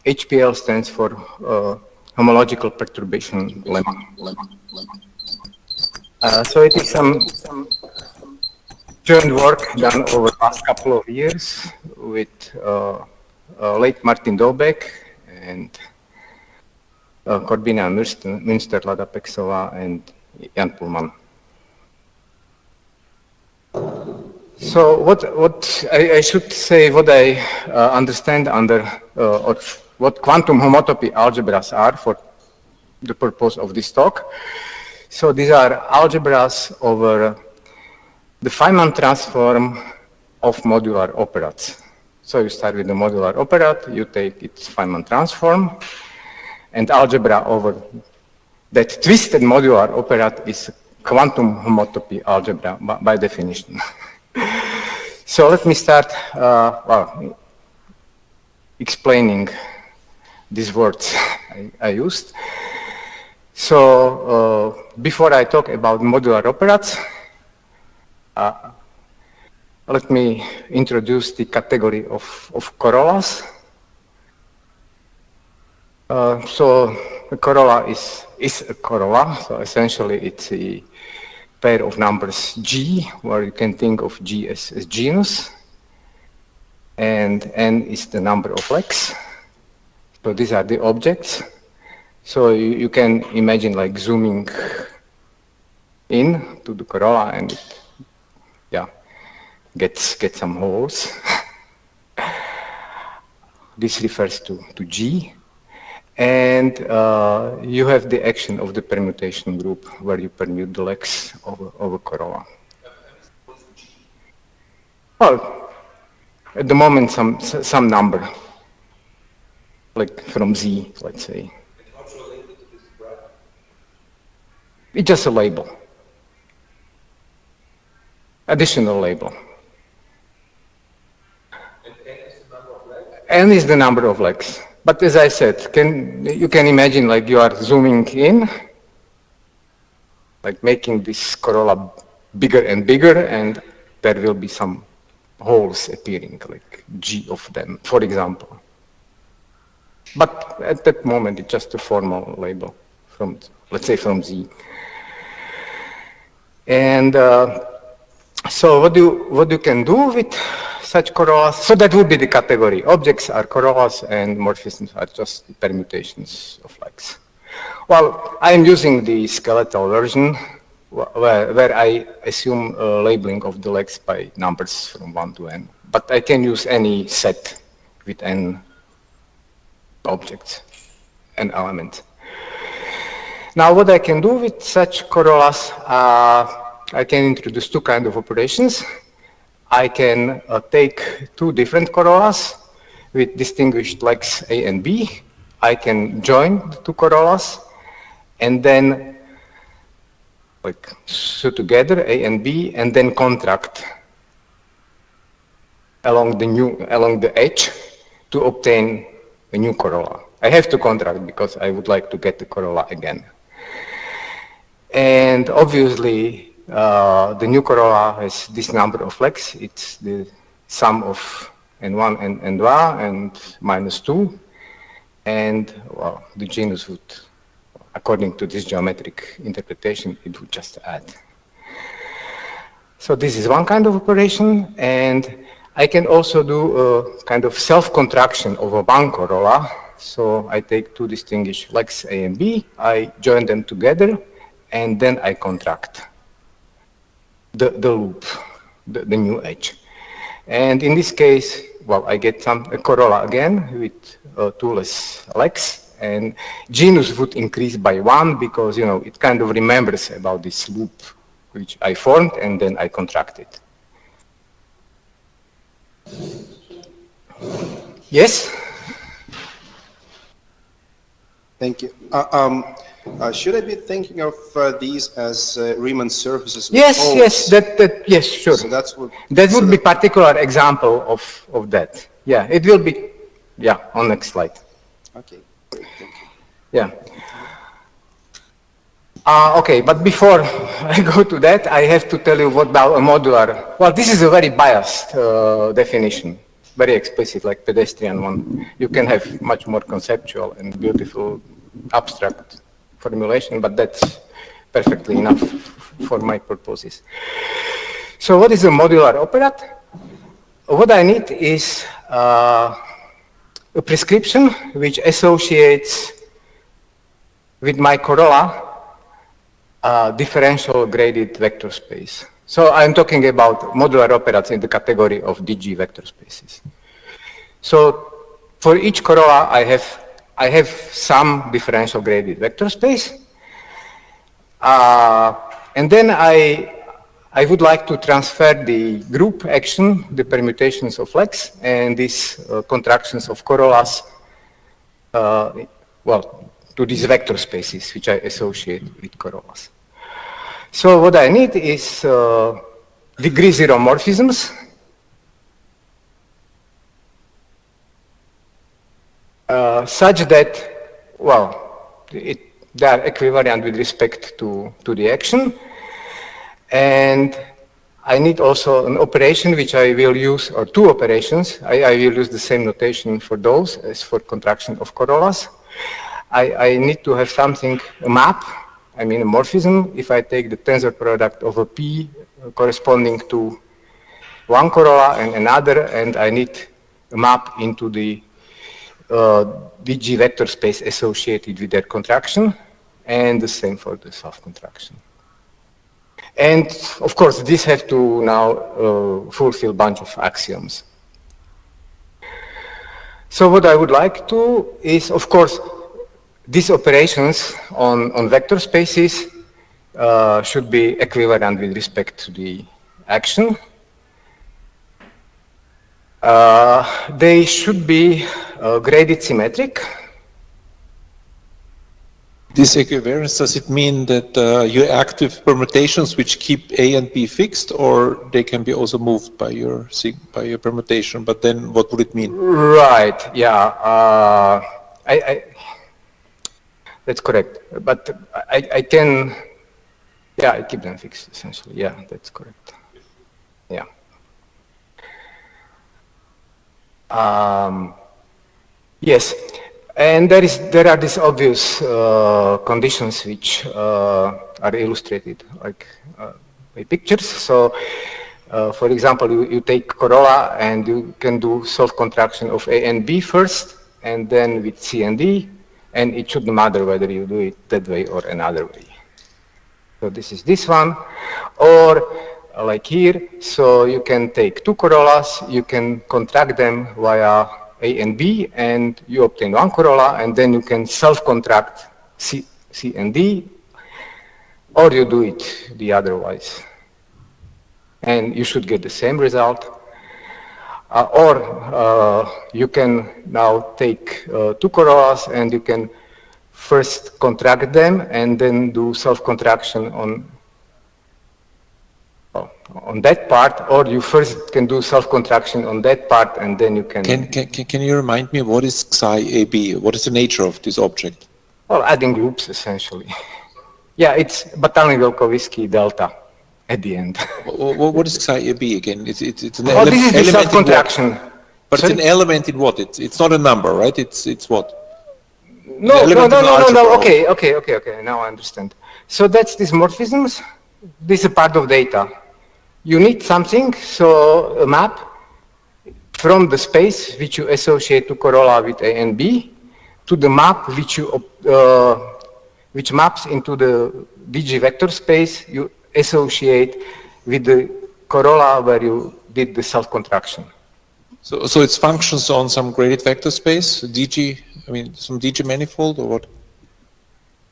HPL stands for homological perturbation lemma. So it is some joint work done over the last couple of years with late Martin Dobek and Corbina Münster, Lada Peksova, and Jan Pullman. So what I should say, what I understand under, or what quantum homotopy algebras are for the purpose of this talk. So these are algebras over the Feynman transform of modular operats. So you start with the modular operat, you take its Feynman transform, and algebra over that twisted modular operat is quantum homotopy algebra by definition. So let me start explaining these words I used. So before I talk about modular operats, let me introduce the category of corollas. So a corolla is a corolla, so essentially it's a pair of numbers G, where you can think of G as genus, and N is the number of legs. So these are the objects. So you can imagine like zooming in to the corolla and it, yeah, get some holes. This refers to G. And you have the action of the permutation group where you permute the legs of a corolla. Well, at the moment some number, like from Z, let's say. What's related to this graph? It's just a label. Additional label. And N is the number of legs? N is the number of legs. But as I said, you can imagine like you are zooming in, like making this corolla bigger and bigger, and there will be some holes appearing, like G of them, for example. But at that moment, it's just a formal label from, let's say, from Z. And so what you can do with such corollas? So that would be the category. Objects are corollas and morphisms are just permutations of legs. Well, I'm using the skeletal version where I assume labeling of the legs by numbers from 1 to n. But I can use any set with n objects, n elements. Now what I can do with such corollas, I can introduce two kinds of operations. I can take two different corollas with distinguished legs A and B. I can join the two corollas and then like sew together A and B and then contract along the edge to obtain a new corolla. I have to contract because I would like to get the corolla again. And obviously, the new corolla has this number of legs. It's the sum of n1 and n2 and minus 2. And well, the genus would, according to this geometric interpretation, it would just add. So this is one kind of operation. And I can also do a kind of self-contraction of a one corolla. So I take two distinguished legs A and B, I join them together, and then I contract the loop, the new edge. And in this case, well, I get a corolla again with two less legs, and genus would increase by 1 because, you know, it kind of remembers about this loop which I formed, and then I contract it. Yes? Thank you. Should I be thinking of these as Riemann surfaces? Yes, holes? yes, yes, sure. So that's what, that would be particular example of that. Yeah, it will be, yeah, on next slide. Okay, great, thank you. Yeah. Okay, but before I go to that, I have to tell you what about a modular. Well, this is a very biased definition. very explicit, like pedestrian one. You can have much more conceptual and beautiful abstract formulation, but that's perfectly enough for my purposes. So what is a modular operand? What I need is a prescription which associates with my corolla a differential graded vector space. So I'm talking about modular operands in the category of DG vector spaces. So for each corolla, I have some differential graded vector space. And then I would like to transfer the group action, the permutations of lex, and these contractions of corollas, well, to these vector spaces, which I associate with corollas. So what I need is degree zero morphisms. Such that, well, they are equivalent with respect to the action. And I need also an operation which I will use, or two operations. I will use the same notation for those as for contraction of corollas. I need to have something, a map, I mean a morphism. If I take the tensor product of a P corresponding to one corolla and another, and I need a map into the DG vector space associated with that contraction, and the same for the self-contraction. And of course, these have to now fulfill a bunch of axioms. So what I would like to is, of course, these operations on vector spaces should be equivalent with respect to the action. They should be graded symmetric. This equivalence, does it mean that you act with permutations which keep A and B fixed, or they can be also moved by your permutation? But then what would it mean? Right, yeah. That's correct. But I can, yeah, I keep them fixed, essentially. Yeah, that's correct. Yeah. Yes. And there are these obvious conditions which are illustrated like by pictures. So, for example, you take corolla and you can do self-contraction of A and B first, and then with C and D, and it shouldn't matter whether you do it that way or another way. So this is this one, or like here. So you can take two corollas, you can contract them via A and B, and you obtain one corolla, and then you can self-contract C and D, or you do it the otherwise. And you should get the same result. Or you can now take two corollas, and you can first contract them, and then do self-contraction on that part, or you first can do self-contraction on that part, and then you can... Can you remind me what is psi AB? What is the nature of this object? Well, adding loops, essentially. Yeah, it's Batalin-Vilkovisky delta at the end. What is psi AB again? It's an Oh, this is the element self-contraction. But it's an element in what? It's not a number, right? It's what? No. Okay. Now I understand. So that's these morphisms. This is a part of data. You need something, so a map from the space which you associate to corolla with A and B to the map which maps into the DG vector space you associate with the corolla where you did the self-contraction. So it functions on some graded vector space, DG, I mean, some DG manifold, or what?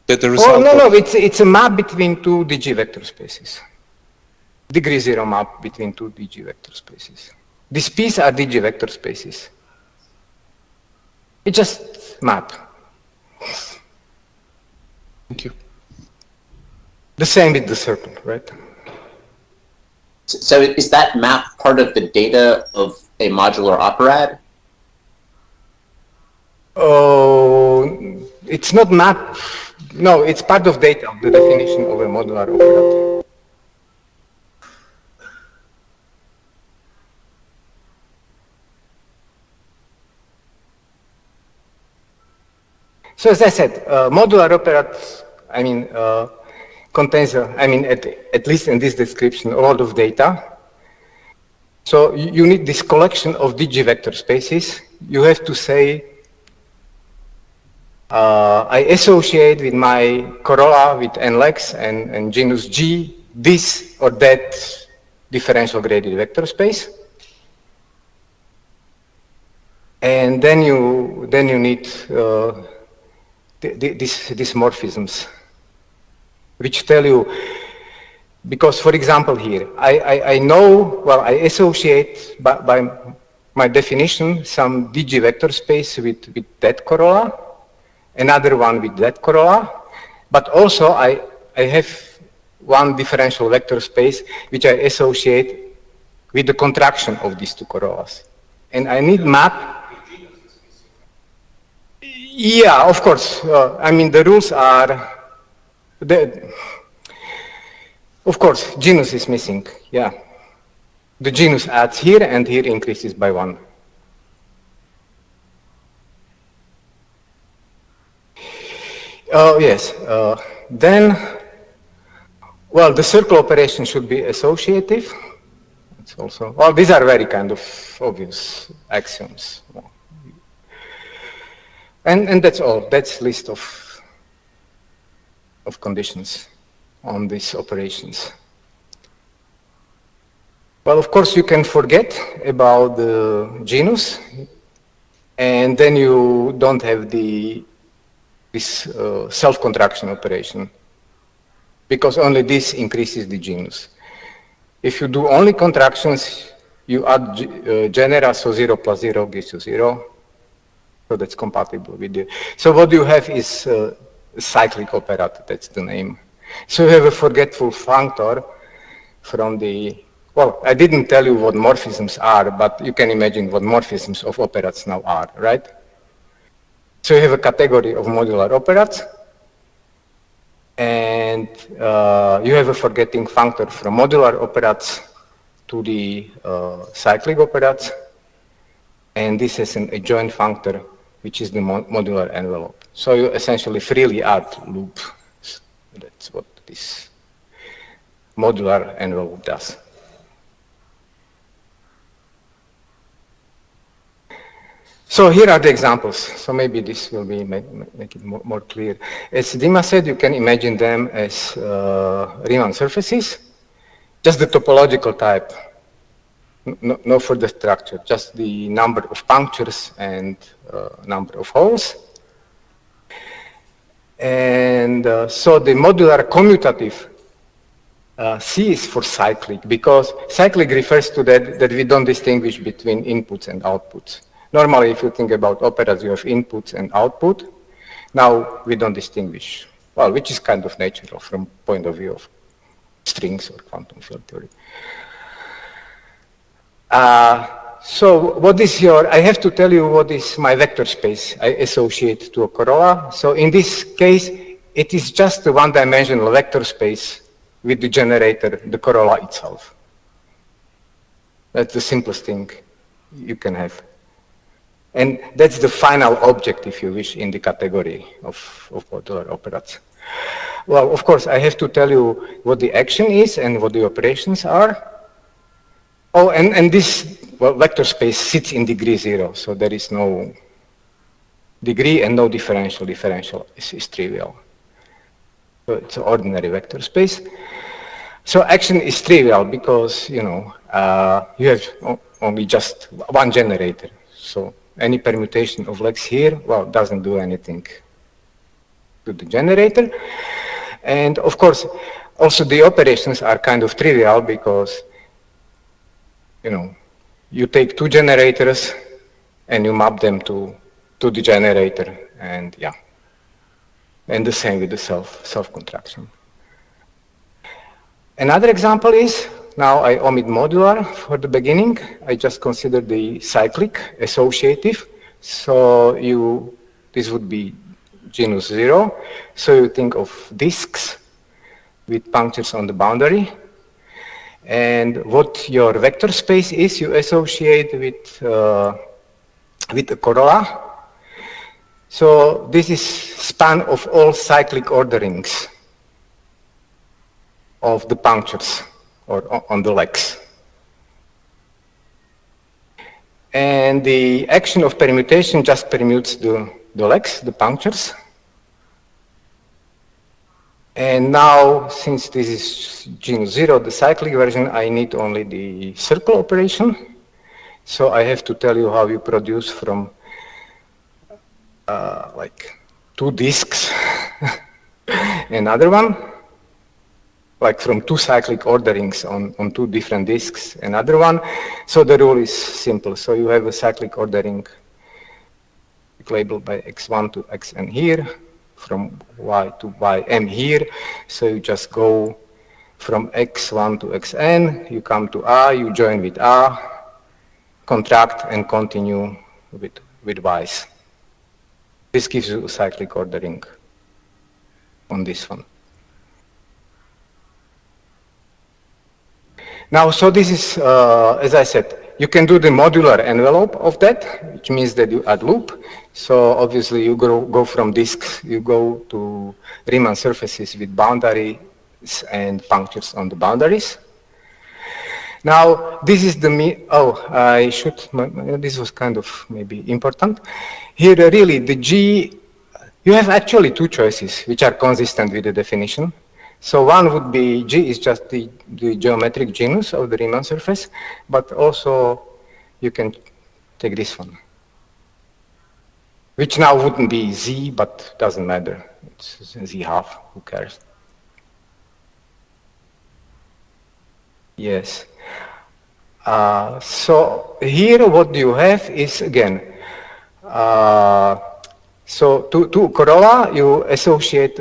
That the result no, it's a map between two DG vector spaces. Degree zero map between two DG vector spaces. These P's are DG vector spaces. It's just map. Thank you. The same with the circle, right? So is that map part of the data of a modular operand? Oh, it's not map. No, it's part of data of the definition of a modular operand. So as I said, modular operat, I mean, contains, at least in this description, a lot of data. So you need this collection of digivector spaces. You have to say, I associate with my corolla with nlex and genus G this or that differential graded vector space. And then you need these morphisms, which tell you, because for example here, I know, well, I associate by my definition some DG vector space with that corolla, another one with that corolla, but also I have one differential vector space which I associate with the contraction of these two corollas. And I need map. Yeah, of course. I mean, the rules are, of course, genus is missing, yeah. The genus adds here and here increases by 1. Oh, yes. Then, well, the circle operation should be associative. It's also, well, these are very kind of obvious axioms. And that's all. That's list of conditions on these operations. Well, of course, you can forget about the genus, and then you don't have this self-contraction operation, because only this increases the genus. If you do only contractions, you add genera, so 0 plus 0 gives you 0. So that's compatible with you. So what you have is a cyclic operator, that's the name. So you have a forgetful functor from the, well, I didn't tell you what morphisms are, but you can imagine what morphisms of operats now are, right? So you have a category of modular operats, and you have a forgetting functor from modular operats to the cyclic operats, and this is an adjoint functor, which is the modular envelope. So you essentially freely add loop. That's what this modular envelope does. So here are the examples. So maybe this will be make it more clear. As Dima said, you can imagine them as Riemann surfaces, just the topological type. No further structure, just the number of punctures and number of holes. And so the modular commutative C is for cyclic, because cyclic refers to that we don't distinguish between inputs and outputs. Normally, if you think about operas, you have inputs and output. Now, we don't distinguish, well, which is kind of natural from point of view of strings or quantum field theory. So what is I have to tell you what is my vector space I associate to a corolla. So in this case, it is just a one-dimensional vector space with the generator, the corolla itself. That's the simplest thing you can have. And that's the final object, if you wish, in the category of modular operats. Well, of course, I have to tell you what the action is and what the operations are. Oh, and this vector space sits in degree 0, so there is no degree and no differential. Differential is trivial. So it's an ordinary vector space. So action is trivial because, you know, you have only just one generator. So any permutation of legs here, well, doesn't do anything to the generator. And of course, also the operations are kind of trivial because, you know, you take two generators and you map them to the generator, and yeah. And the same with the self-contraction. Another example is, now I omit modular for the beginning. I just consider the cyclic associative. So this would be genus 0. So you think of disks with punctures on the boundary. And what your vector space is, you associate with a corolla. So this is span of all cyclic orderings of the punctures or on the legs. And the action of permutation just permutes the legs, the punctures. And now, since this is genus 0, the cyclic version, I need only the circle operation. So I have to tell you how you produce from like 2 disks another one, like from 2 cyclic orderings on 2 different disks, another one. So the rule is simple. So you have a cyclic ordering labeled by x1 to xn here, from y to ym here. So you just go from x1 to xn, you come to a, you join with a, contract and continue with y's. This gives you a cyclic ordering on this one. Now, so this is, as I said, you can do the modular envelope of that, which means that you add loop. So obviously you go from disks, you go to Riemann surfaces with boundaries and punctures on the boundaries. Now, this is the, I should, this was kind of maybe important. Here, really, the G, you have actually 2 choices, which are consistent with the definition. So one would be, G is just the geometric genus of the Riemann surface, but also you can take this one, which now wouldn't be Z, but doesn't matter. It's Z half, who cares? Yes. So here what you have is, again, so to corolla, you associate,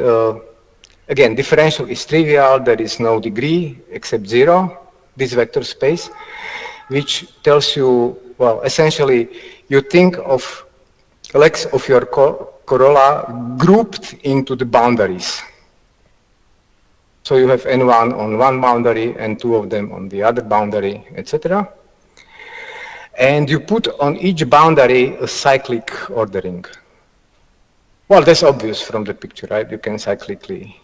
again, differential is trivial, there is no degree except 0, this vector space, which tells you, well, essentially, you think of legs of your corolla grouped into the boundaries. So you have n1 on one boundary and 2 of them on the other boundary, etc. And you put on each boundary a cyclic ordering. Well, that's obvious from the picture, right? You can cyclically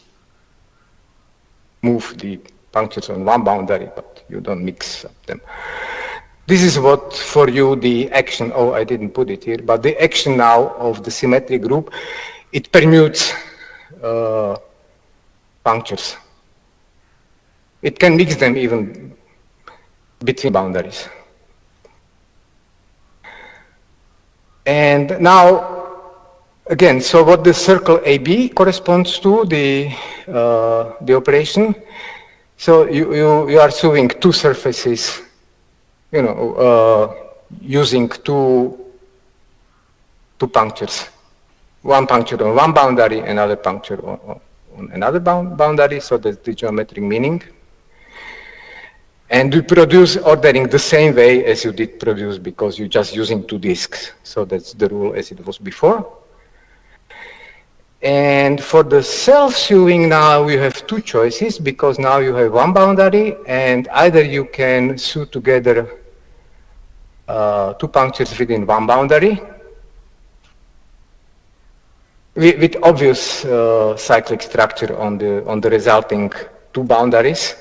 move the punctures on one boundary, but you don't mix up them. This is what, for you, the action, oh, I didn't put it here, but the action now of the symmetric group, it permutes punctures. It can mix them even between boundaries. And now, again, so what the circle AB corresponds to, the operation, so you are suing 2 surfaces, you know, using two punctures. One puncture on one boundary, another puncture on another boundary, so that's the geometric meaning. And you produce ordering the same way as you did produce because you're just using 2 disks. So that's the rule as it was before. And for the self-sewing now you have 2 choices because now you have one boundary and either you can sew together 2 punctures within one boundary with obvious cyclic structure on the resulting 2 boundaries.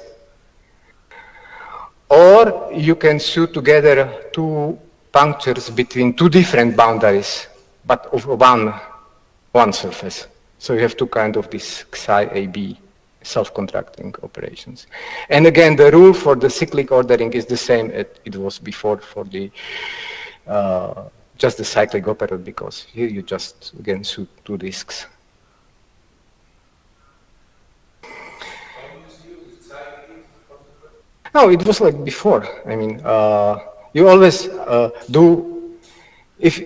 Or you can sew together 2 punctures between 2 different boundaries, but of one surface. So you have 2 kind of this Xi-AB self-contracting operations. And again, the rule for the cyclic ordering is the same as it was before for the just the cyclic operator, because here you just again sew 2 disks. No, it was like before. I mean, you always do, if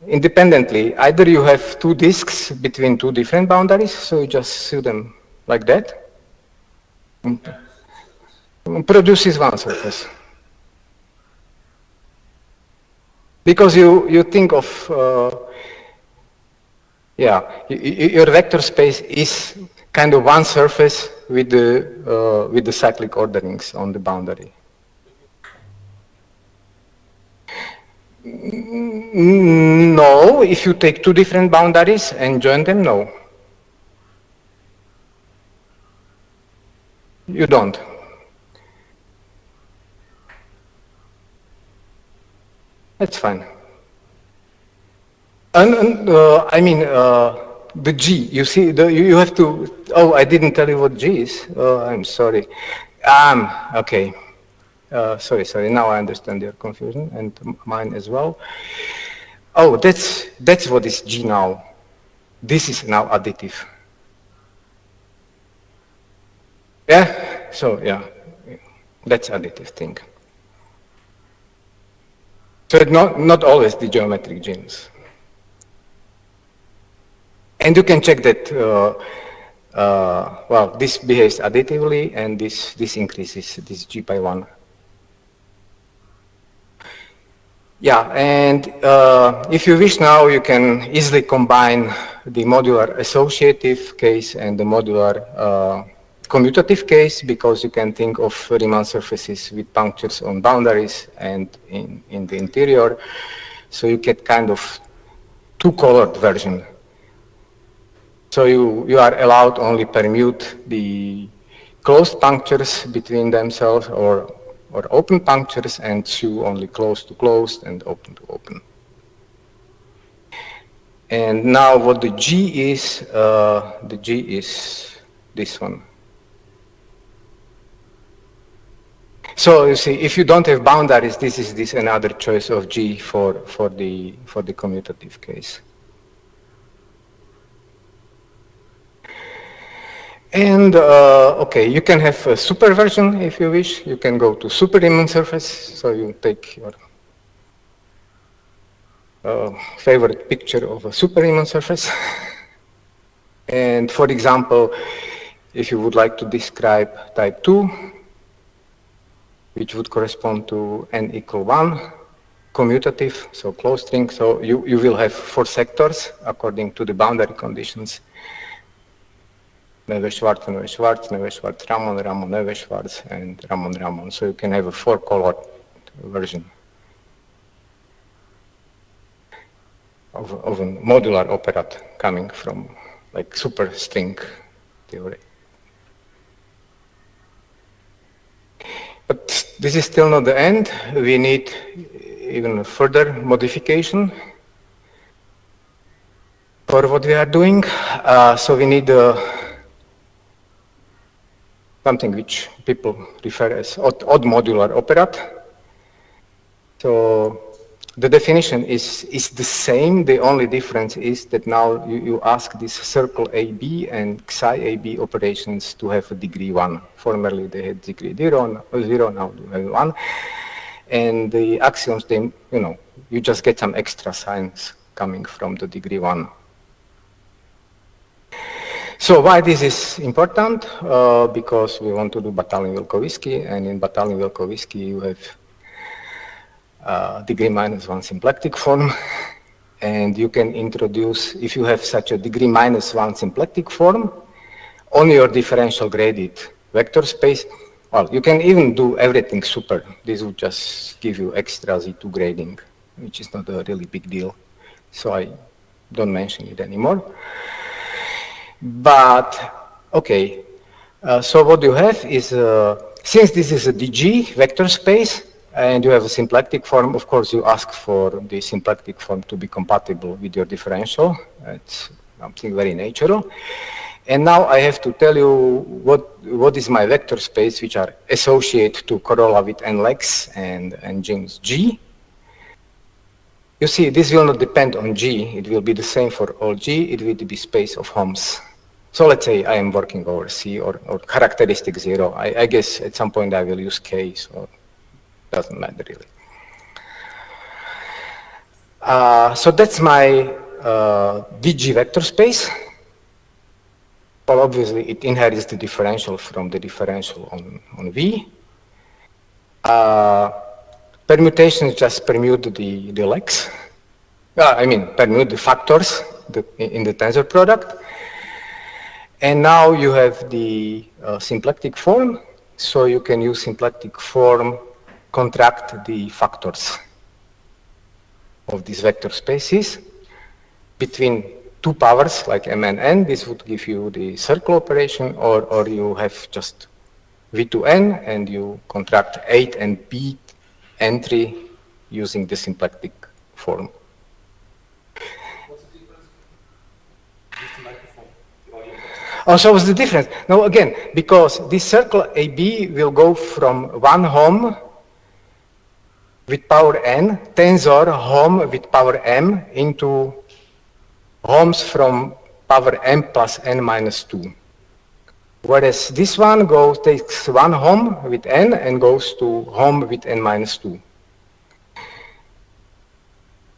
independently, either you have 2 disks between 2 different boundaries, so you just sew them like that. Produces one surface. Because you think of, yeah, your vector space is kind of one surface with the cyclic orderings on the boundary. no. If you take two different boundaries and join them, no. You don't. That's fine. And I mean, the G, you see, you have to, oh, I didn't tell you what G is. Oh, I'm sorry. Okay. Sorry, now I understand your confusion, and mine as well. Oh, that's what is G now. This is now additive. Yeah, so yeah, that's additive thing. So it's not always the geometric genus. And you can check that, well, this behaves additively, and this increases, this G by 1. Yeah, and if you wish now, you can easily combine the modular associative case and the modular commutative case, because you can think of Riemann surfaces with punctures on boundaries and in the interior. So you get kind of two-colored version. So you are allowed only permute the closed punctures between themselves, or open punctures, and chew only closed to closed and open to open. And now what the G is this one. So you see, if you don't have boundaries, this is another choice of G for the commutative case. And okay, you can have a super version if you wish. You can go to super Riemann surface. So you take your favorite picture of a super Riemann surface. And for example, if you would like to describe type 2, which would correspond to n equal 1, commutative, so closed ring, so you will have 4 sectors according to the boundary conditions. Neve-Schwarz, Neve-Schwarz, Neve-Schwarz, Ramon, Ramon, Neve-Schwarz, and Ramon, Ramon. So you can have a 4-color version of a modular operand coming from like superstring theory. But this is still not the end. We need even further modification for what we are doing. So we need something which people refer as odd modular operand. So the definition is the same. The only difference is that now you ask this circle AB and psi AB operations to have a degree 1. Formerly they had degree 0, now they have 1. And the axioms, they, you just get some extra signs coming from the degree 1. So why this is important? Because we want to do Batalin-Vilkovisky, and in Batalin-Vilkovisky you have degree -1 symplectic form, and you can introduce, if you have such a degree -1 symplectic form, on your differential graded vector space, well, you can even do everything super. This would just give you extra Z2 grading, which is not a really big deal. So I don't mention it anymore. But, okay, so what you have is, since this is a DG vector space, and you have a symplectic form, of course you ask for the symplectic form to be compatible with your differential. It's something very natural. And now I have to tell you what is my vector space, which are associated to corolla with n legs and genus G. You see, this will not depend on G. It will be the same for all G. It will be space of Homs. So let's say I am working over C or characteristic 0. I guess at some point I will use K, so it doesn't matter really. So that's my DG vector space. Well, obviously it inherits the differential from the differential on V. Permutations just permute the legs. I mean, permute the factors in the tensor product. And now you have the symplectic form. So you can use symplectic form, contract the factors of these vector spaces. between two powers like m and n, this would give you the circle operation, or you have just v to n and you contract 8 and b entry using the symplectic form. What's the difference? Use the microphone. The audio text. Oh, so what's the difference? No, again, because this circle AB will go from one home with power n, tensor home with power m, into homes from power m plus n minus 2. Whereas this one takes one home with n and goes to home with n minus 2.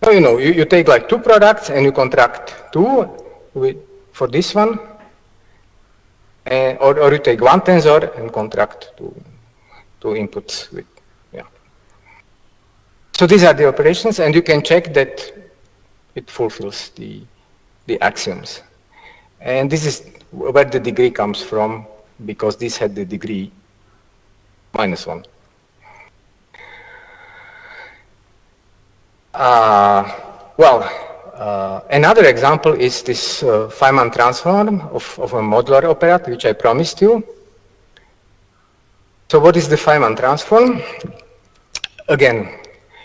So, you know, you take like two products and you contract two for this one, or you take one tensor and contract two inputs with, yeah. So these are the operations, and you can check that it fulfills the axioms. And this is where the degree comes from, because this had the degree -1. Another example is this Feynman transform of a modular operator, which I promised you. So what is the Feynman transform? Again,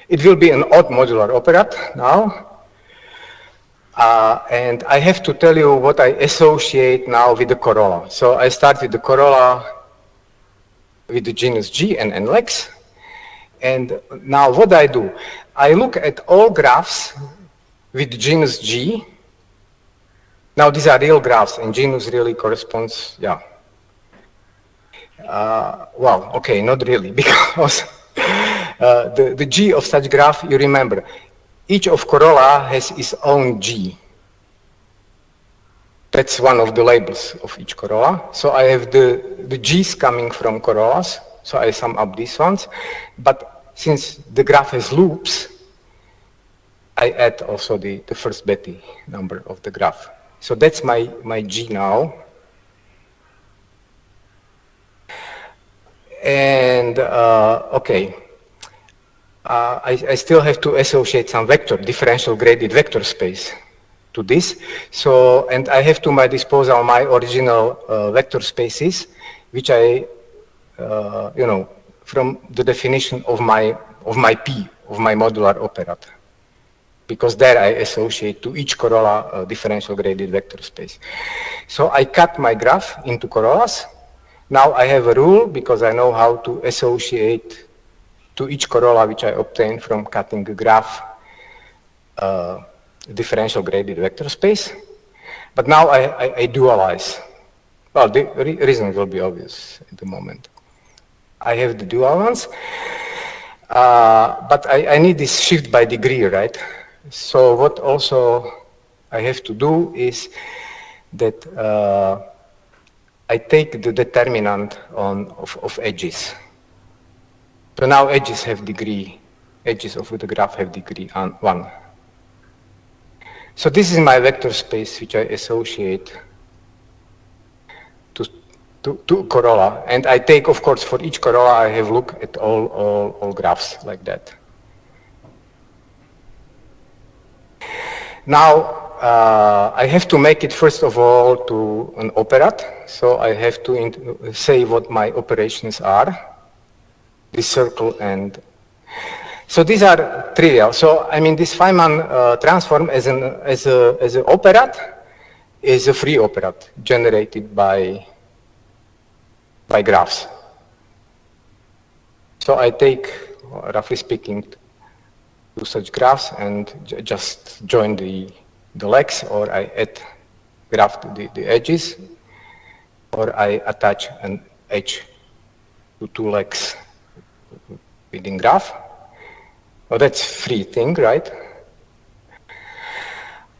it will be an odd modular operator now. And I have to tell you what I associate now with the corolla. So I start with the corolla with the genus G and NLEX. And now what I do? I look at all graphs with genus G. Now these are real graphs, and genus really corresponds, yeah. Well, okay, not really, because the G of such graph, you remember, each of corolla has its own G. That's one of the labels of each corolla. So I have the G's coming from corollas, so I sum up these ones. But since the graph has loops, I add also the first Betty number of the graph. So that's my G now. And okay, I still have to associate some vector, differential graded vector space to this. So, and I have to my disposal my original vector spaces, which I, you know, from the definition of my P, of my modular operator. Because there I associate to each corolla differential graded vector space. So I cut my graph into corollas. Now I have a rule, because I know how to associate to each corolla which I obtain from cutting a graph differential graded vector space. But now I dualize. Well, the reason will be obvious at the moment. I have the dual ones, but I need this shift by degree, right? So what also I have to do is that I take the determinant of edges. So now edges have degree, edges of the graph have degree 1. So this is my vector space which I associate to corolla. And I take, of course, for each corolla, I have look at all graphs like that. Now, I have to make it, first of all, to an operator. So I have to say what my operations are, this circle and... So these are trivial. So, I mean, this Feynman transform as an operator is a free operator generated by graphs. So I take, roughly speaking, two such graphs and just join the legs, or I add graph to the edges, or I attach an edge to two legs within graph. Oh, that's free thing, right?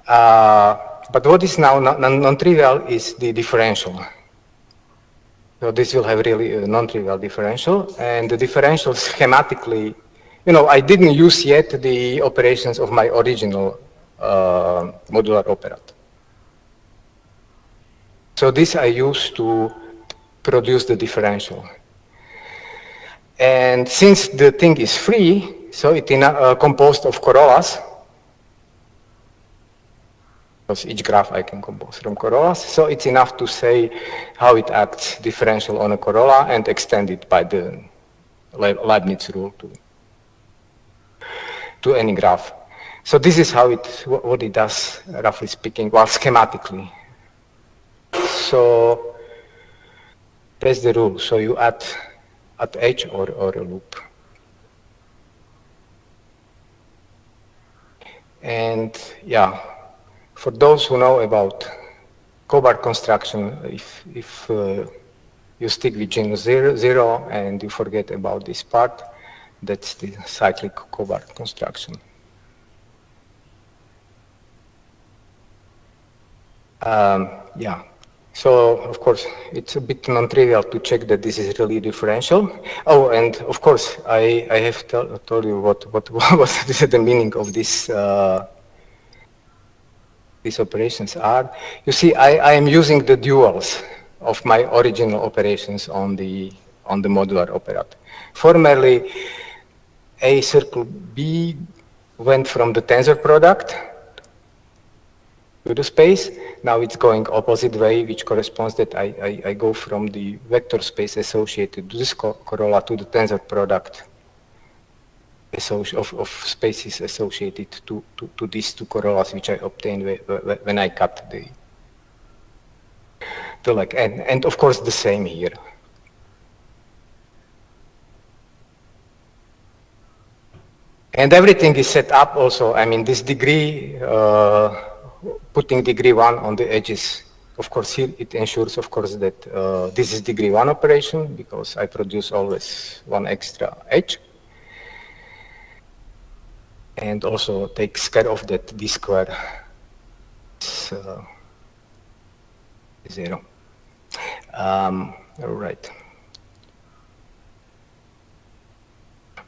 But what is now non-trivial is the differential. So this will have really a non-trivial differential, and the differential schematically, you know, I didn't use yet the operations of my original modular operator. So this I use to produce the differential. And since the thing is free, so it's composed of corollas. because each graph I can compose from corollas. So it's enough to say how it acts differential on a corolla and extend it by the Leibniz rule to any graph. So this is how what it does, roughly speaking, well, schematically. So that's the rule. So you add H or a loop. And yeah, for those who know about Kobar construction, if you stick with genus 0 and you forget about this part, that's the cyclic Kobar construction. Yeah, so of course it's a bit non-trivial to check that this is really differential. Oh, and of course I have told you what was the meaning of this. These operations are. You see, I am using the duals of my original operations on the modular operator. Formerly, A circle B went from the tensor product to the space. Now it's going opposite way, which corresponds that I go from the vector space associated to this corolla to the tensor product of spaces associated to these two corollas, which I obtained when I cut the leg. And of course the same here. And everything is set up also. I mean, this degree, putting degree 1 on the edges, of course, here it ensures, of course, that this is degree 1 operation because I produce always one extra edge. And also takes care of that d square is 0. All right.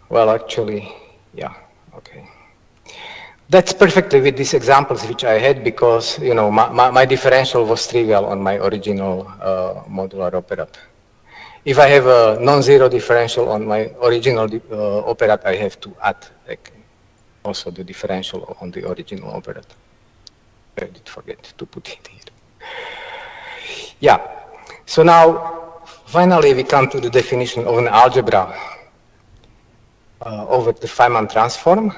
Well, actually, yeah, okay. That's perfectly with these examples which I had because, you know, my differential was trivial on my original modular operator. If I have a non-zero differential on my original operator, I have to add also the differential on the original operator. I did forget to put it here. Yeah, so now finally we come to the definition of an algebra over the Feynman transform.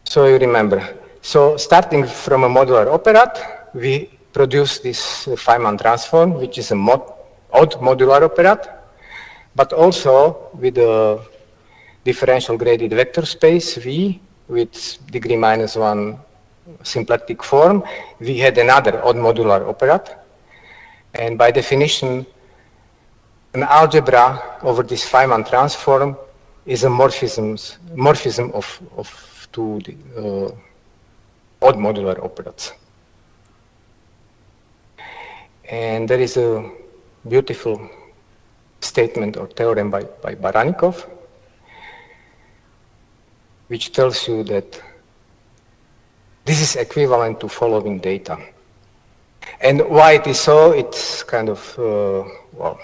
So you remember, so starting from a modular operator, we produce this Feynman transform, which is an odd modular operator, but also with a differential graded vector space V with degree -1 symplectic form. We had another odd modular operator. And by definition, an algebra over this Feynman transform is a morphism of two odd modular operators. And there is a beautiful statement or theorem by Baranikov, which tells you that this is equivalent to following data. And why it is so, it's kind of, well,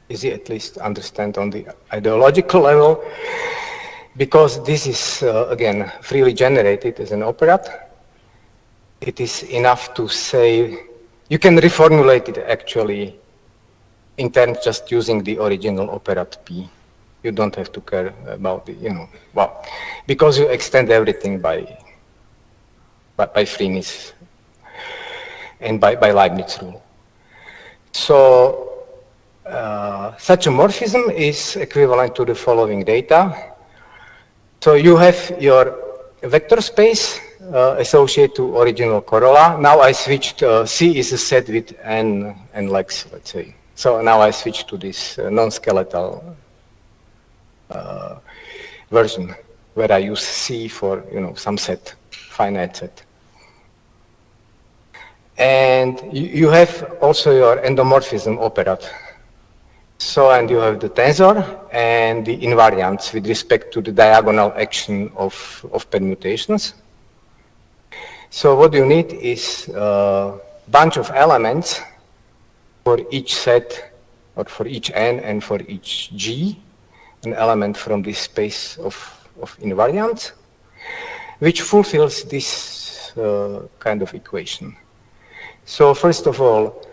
easy at least to understand on the ideological level, because this is, again, freely generated as an operator. It is enough to say, you can reformulate it actually in terms just using the original operator P. You don't have to care about the, you know, well, because you extend everything by Freenis and by Leibniz rule. So such a morphism is equivalent to the following data. So you have your vector space associated to original corolla. Now I switched, C is a set with n legs, let's say. So now I switch to this non-skeletal version where I use C for, you know, some set, finite set. And you have also your endomorphism operator. So, and you have the tensor and the invariants with respect to the diagonal action of permutations. So what you need is a bunch of elements for each set, or for each n and for each g, an element from this space of invariants, which fulfills this kind of equation. So first of all,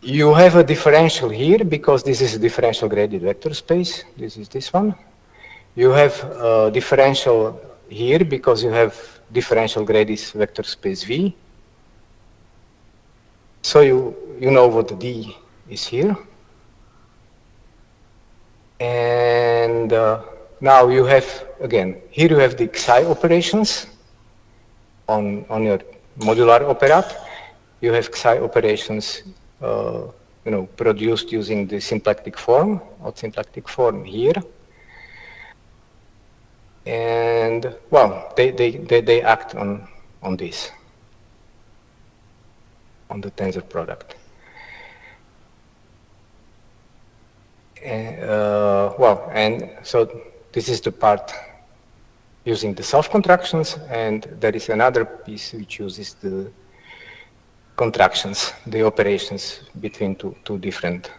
you have a differential here because this is a differential graded vector space. This is this one. You have a differential here because you have differential graded vector space V. So you know what D is here. And now you have, again, here you have the psi operations on your modular operand. You have psi operations produced using the symplectic form, or symplectic form here. And, well, they act on this, on the tensor product. And so this is the part using the self-contractions, and there is another piece which uses the contractions, the operations between two different.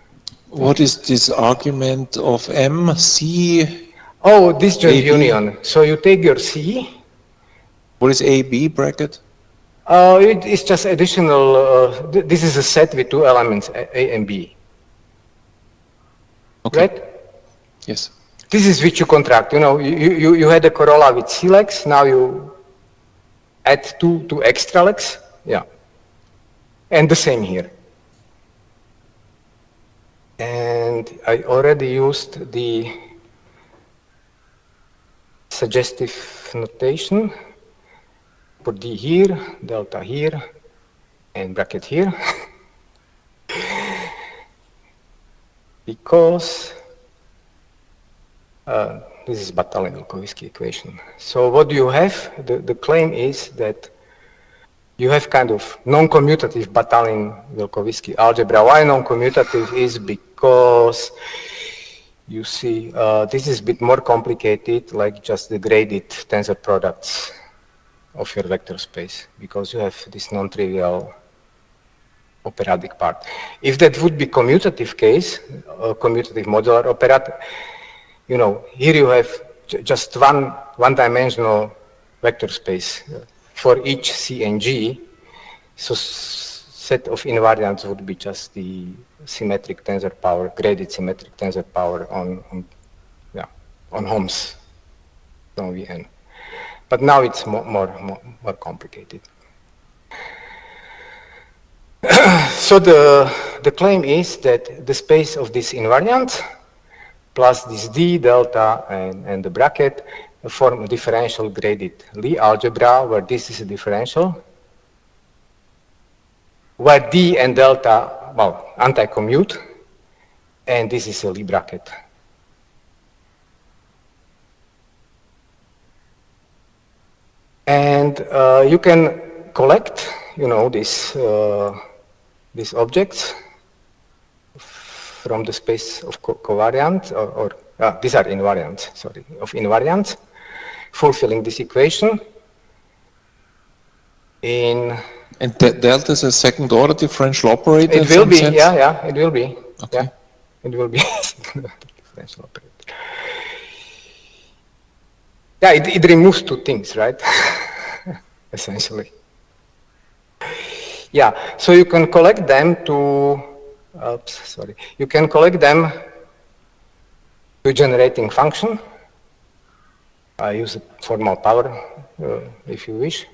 What is this argument of M, C? Oh, disjoint AB? union. So you take your C. What is AB bracket? It's just additional, this is a set with two elements, A and B. Okay. Right? Yes. This is which you contract. You had a corolla with C legs, now you add two extra legs. Yeah. And the same here. And I already used the suggestive notation for D here, delta here, and bracket here. Because this is Batalin-Vilkovisky equation. So what do you have? The claim is that you have kind of noncommutative Batalin-Vilkovisky algebra. Why noncommutative is because you see this is a bit more complicated, like just the graded tensor products of your vector space, because you have this non-trivial operadic part. If that would be commutative case, commutative modular operand, here you have just one-dimensional vector space for each C and G. So set of invariants would be just the symmetric tensor power, graded symmetric tensor power on Homs on Vn. But now it's more complicated. So the claim is that the space of this invariant plus this D, delta, and the bracket form a differential graded Lie algebra, where this is a differential, where D and delta, well, anti-commute, and this is a Lie bracket. And you can collect, these objects from the space of covariant, or these are invariants, sorry, of invariants, fulfilling this equation in... And delta is a second order differential operator? It will be, yeah, it will be. Okay. Yeah, it will be a second order differential operator. Yeah, it removes two things, right? Essentially. Yeah, so you can collect them to, you can collect them to a generating function. I use a formal power, if you wish.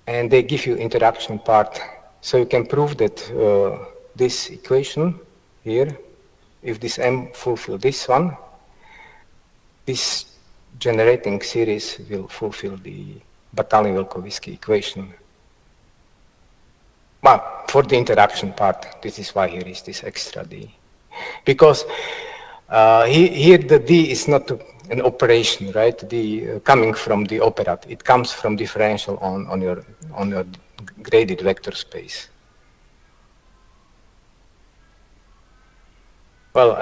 And they give you interaction part. So you can prove that this equation here, if this M fulfill this one, this generating series will fulfill the Batalin-Vilkovisky equation. Well, for the interaction part, this is why here is this extra D. Because here the D is not an operation, right? The coming from the operand. It comes from differential on your graded vector space. Well,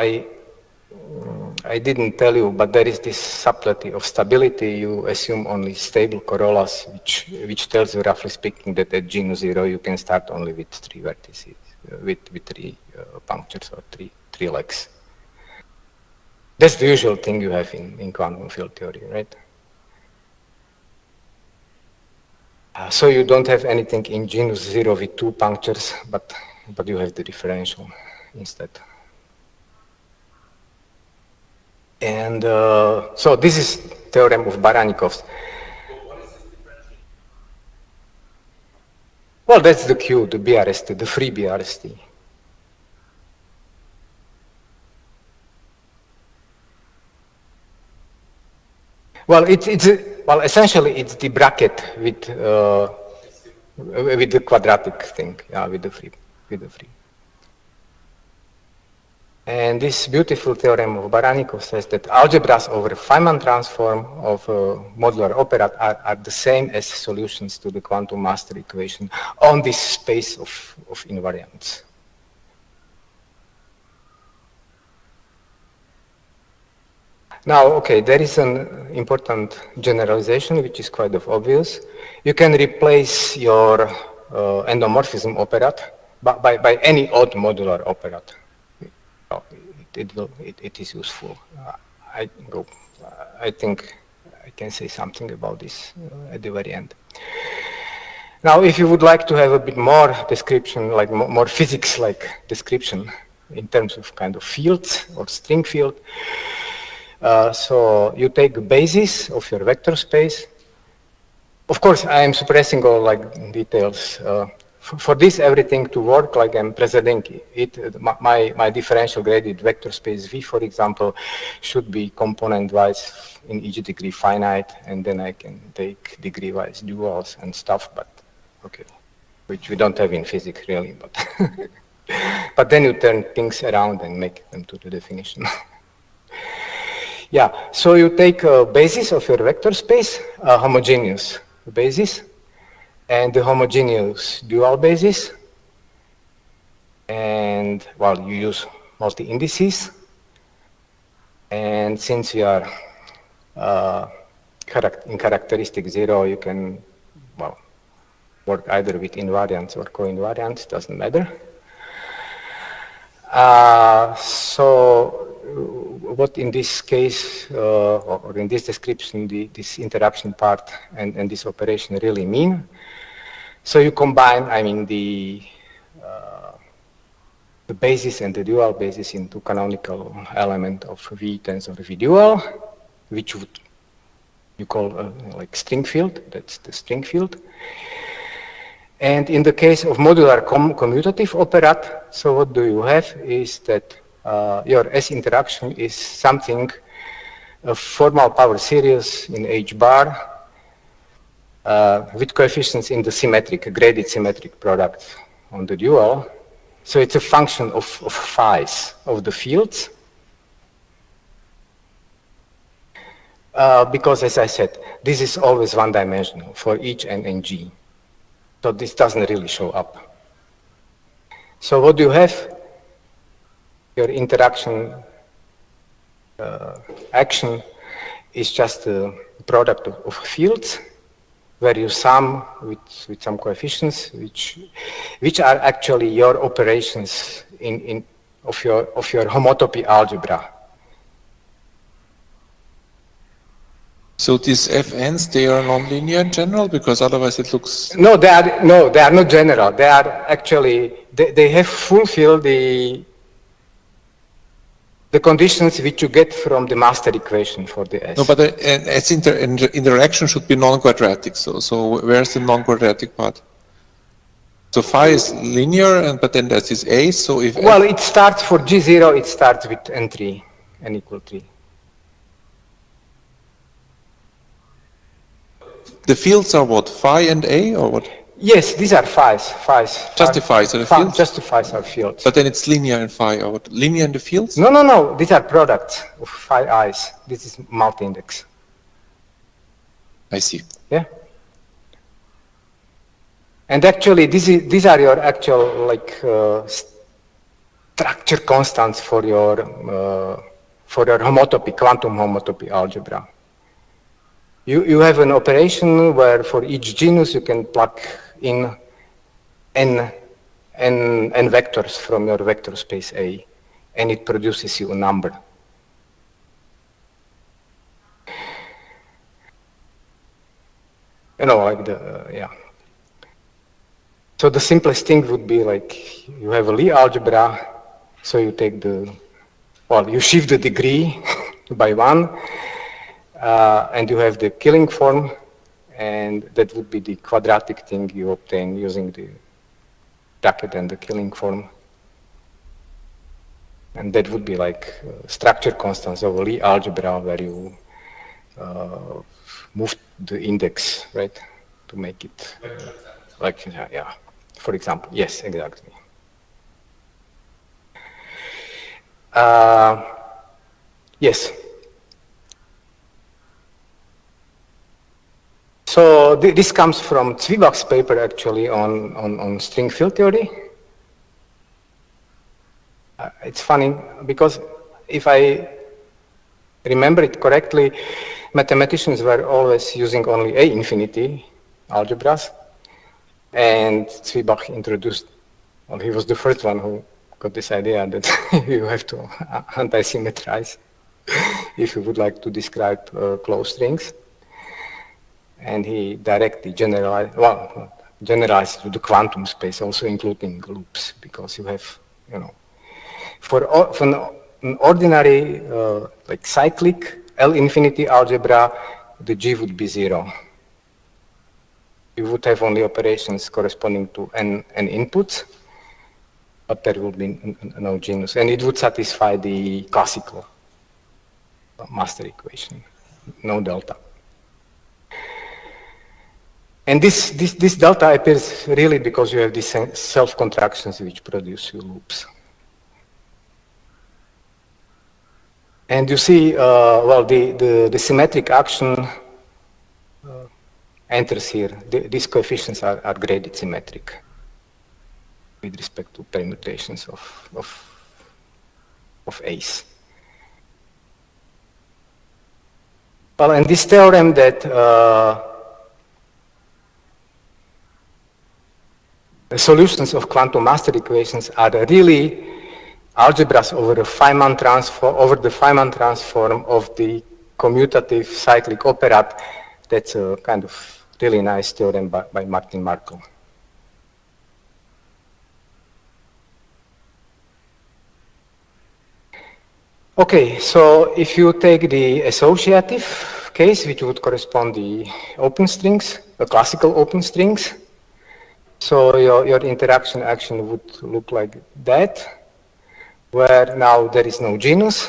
I didn't tell you, but there is this subtlety of stability. You assume only stable corollas, which tells you, roughly speaking, that at genus 0 you can start only with 3 vertices, with 3 punctures or three legs. That's the usual thing you have in quantum field theory, right? So you don't have anything in genus 0 with 2 punctures, but you have the differential instead. And so this is theorem of Baranikov's. Well, that's the Q, the BRST, the free BRST. Well, essentially it's the bracket with the quadratic thing, yeah, with the free. And this beautiful theorem of Baranikov says that algebras over Feynman transform of modular operand are the same as solutions to the quantum master equation on this space of invariants. Now, okay, there is an important generalization which is quite obvious. You can replace your endomorphism operand by any odd modular operand. It is useful. I think I can say something about this at the very end. Now, if you would like to have a bit more description, like more physics-like description in terms of kind of fields or string field, so you take the basis of your vector space. Of course, I am suppressing all like details. For this everything to work, like I'm presenting it, my differential graded vector space V, for example, should be component-wise in each degree finite, and then I can take degree-wise duals and stuff, but okay, which we don't have in physics really, but but then you turn things around and make them to the definition. Yeah, so you take a basis of your vector space, a homogeneous basis, and the homogeneous dual basis, and well, you use multi-indices, and since you are in characteristic 0, you can, well, work either with invariants or co-invariants, doesn't matter. So what in this case, or in this description, this interaction part and this operation really mean? So you combine, I mean, the basis and the dual basis into canonical element of V tensor V dual, which would you call like string field. That's the string field. And in the case of modular commutative operand, so what do you have is that your S interaction is something, a formal power series in H bar with coefficients in the symmetric, graded symmetric product on the dual. So it's a function of phi's of the fields. Because as I said, this is always one-dimensional for each n and g. So this doesn't really show up. So what do you have? Your interaction action is just a product of fields where you sum with some coefficients which are actually your operations of your homotopy algebra. So these fn's, they are nonlinear in general, because otherwise it looks... No, they are not general. They are actually, they have fulfilled the conditions which you get from the master equation for the S. No, but S interaction should be non-quadratic. So where's the non-quadratic part? So phi is linear, but then there's this A. So if well, it starts for G0. It starts with n3, n equal 3. The fields are what? Phi and A, or what? Yes, these are phi's. Just the phi's, are the fields? Just the phi's are fields. But then it's linear in phi, or what? Linear in the fields? No. These are products of phi i's. This is multi-index. I see. Yeah. And actually, these are your actual like structure constants for your homotopy, quantum homotopy algebra. You have an operation where for each genus you can plug in n vectors from your vector space A, and it produces you a number. you know, like the, yeah. So the simplest thing would be like, you have a Lie algebra, so you take the, well, you shift the degree by 1, and you have the killing form, and that would be the quadratic thing you obtain using the bracket and the killing form. And that would be like structure constants of a Lie algebra where you move the index, right, to make it like, yeah, for example. Yes, exactly. Yes. So this comes from Zwiebach's paper actually on string field theory. It's funny because if I remember it correctly, mathematicians were always using only A infinity algebras, and Zwiebach introduced, well, he was the first one who got this idea that you have to anti-symmetrize if you would like to describe closed strings. And he directly generalized, well, generalized to the quantum space, also including loops, because you have, you know, for an ordinary, like cyclic L infinity algebra, the G would be 0. You would have only operations corresponding to n inputs, but there would be no genus, and it would satisfy the classical master equation, no delta. And this delta appears really because you have these self-contractions which produce loops. And you see, well, the symmetric action enters here. These coefficients are graded symmetric with respect to permutations of A's. Well, and this theorem that the solutions of quantum master equations are really algebras over the Feynman transform of the commutative cyclic operand. That's a kind of really nice theorem by Martin Markl. Okay, so if you take the associative case, which would correspond the open strings, the classical open strings, so your interaction action would look like that, where now there is no genus,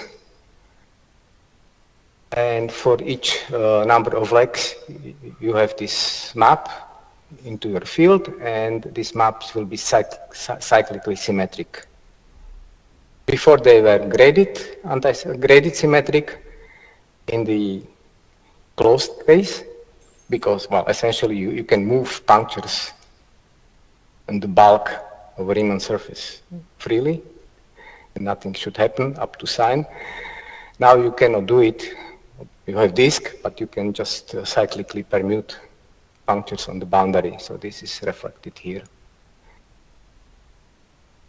and for each number of legs, you have this map into your field, and these maps will be cyclically symmetric. Before they were graded symmetric in the closed case, because, well, essentially you can move punctures in the bulk of a Riemann surface freely, and nothing should happen up to sign. Now you cannot do it. You have disk, but you can just cyclically permute punctures on the boundary. So this is reflected here.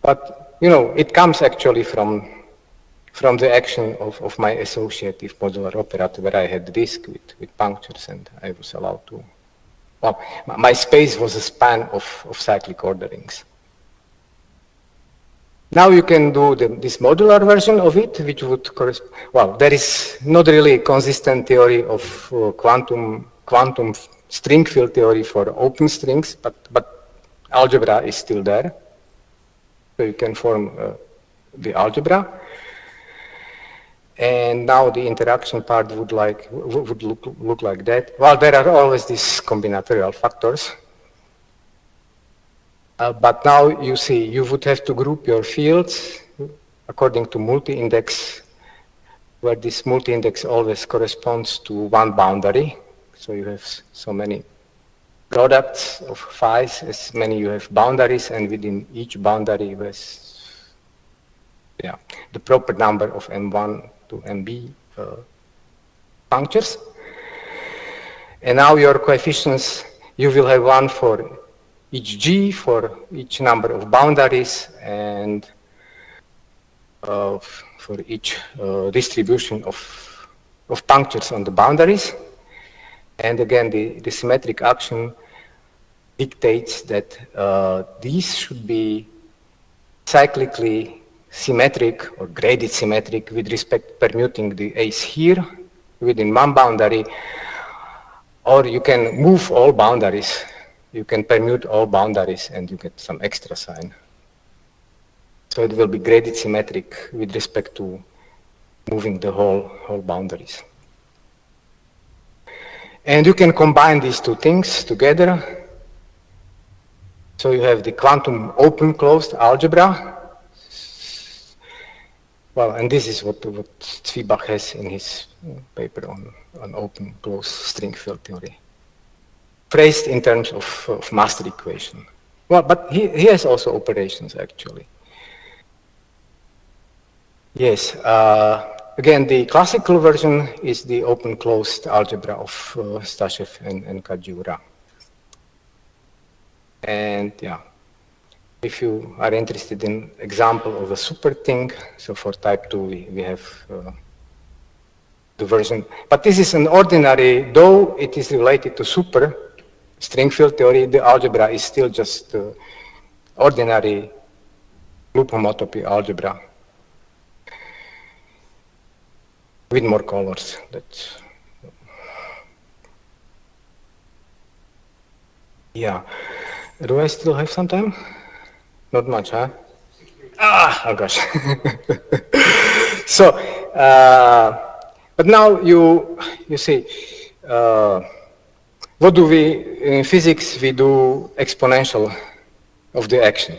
But, you know, it comes actually from the action of my associative modular operator, where I had the disk with punctures, and I was allowed to, well, my space was a span of cyclic orderings. Now you can do this modular version of it, which would correspond, well, there is not really a consistent theory of quantum string field theory for open strings, but algebra is still there. So you can form the algebra. And now the interaction part would look like that. Well, there are always these combinatorial factors. But now you see, you would have to group your fields according to multi-index, where this multi-index always corresponds to one boundary. So you have so many products of phi's, as many you have boundaries, and within each boundary you have, yeah, the proper number of M1 to MB punctures. And now your coefficients, you will have one for each G, for each number of boundaries, and for each distribution of punctures on the boundaries. And again, the symmetric action dictates that these should be cyclically symmetric or graded symmetric with respect to permuting the A's here within one boundary, or you can move all boundaries. You can permute all boundaries and you get some extra sign. So it will be graded symmetric with respect to moving the whole boundaries. And you can combine these two things together. So you have the quantum open-closed algebra. Well, and this is what Zwiebach has in his paper on open-closed string field theory, phrased in terms of master equation. Well, but he has also operations, actually. Yes, again, the classical version is the open-closed algebra of Stashev and Kajura. And yeah, if you are interested in example of a super thing, so for type 2 we have the version, but this is an ordinary, though it is related to super string field theory, the algebra is still just ordinary loop homotopy algebra with more colors. That's, yeah. Do I still have some time? Not much, huh? Oh gosh. So, but now you see, what do we, in physics, we do exponential of the action.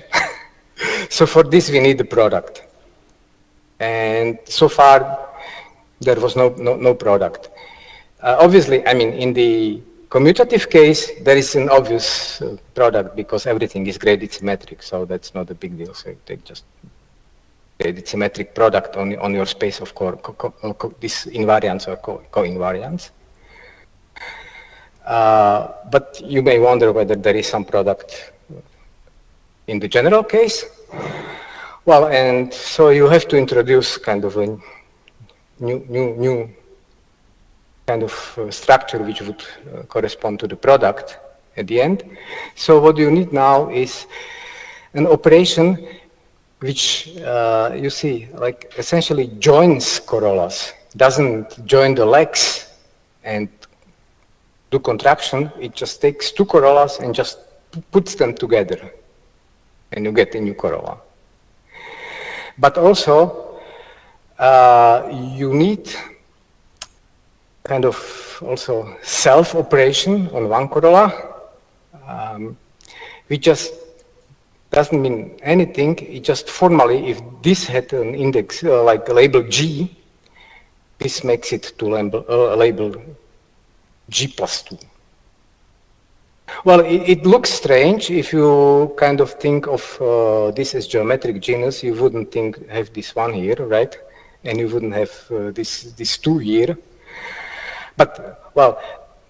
So for this we need the product. And so far there was no product. Obviously, I mean, in the commutative case, there is an obvious product because everything is graded symmetric, so that's not a big deal. So you take just graded symmetric product on your space of these invariants or co-invariants. But you may wonder whether there is some product in the general case. Well, and so you have to introduce kind of a new kind of structure which would correspond to the product at the end. So what you need now is an operation which you see, like essentially joins corollas, doesn't join the legs and do contraction. It just takes two corollas and just puts them together, and you get a new corolla. But also you need kind of also self-operation on one corolla, which just doesn't mean anything. It just formally, if this had an index like label G, this makes it to label G plus 2. Well, it looks strange if you kind of think of this as geometric genus. You wouldn't have this one here, right? And you wouldn't have this 2 here. But, well,